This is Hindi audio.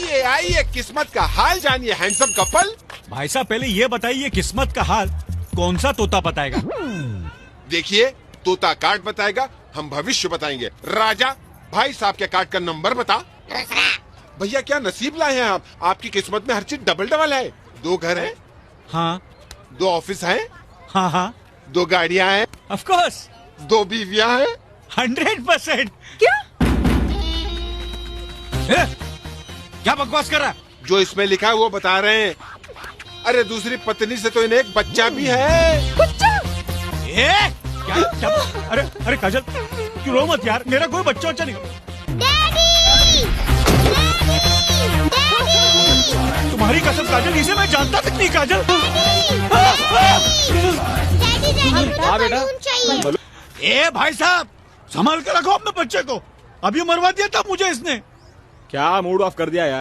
ये आइए किस्मत का हाल जानिए हैंडसम कपल। भाई साहब पहले ये बताइए किस्मत का हाल कौन सा तोता बताएगा? देखिए तोता कार्ड बताएगा, हम भविष्य बताएंगे। राजा भाई साहब के कार्ड का नंबर बता। भैया क्या नसीब लाए हैं आप, आपकी किस्मत में हर चीज डबल डबल है। 2 घर हैं, हाँ 2 ऑफिस हैं, हाँ 2 गाड़ियां हैं, ऑफ कोर्स 2 बीवियां हैं। 100%। क्या? क्या बकवास कर रहा है? जो इसमें लिखा है वो बता रहे हैं। अरे दूसरी पत्नी से तो इन्हें एक बच्चा भी है। बच्चा? क्या? अरे काजल क्यों रो मत यार, मेरा कोई बच्चा नहीं। तुम्हारी कसम काजल, इसे मैं जानता तक नहीं काजल। हाँ बेटा। ए भाई साहब संभाल कर रखो अपने बच्चे को, अभी मरवा दिया था मुझे इसने। क्या मूड ऑफ कर दिया यार।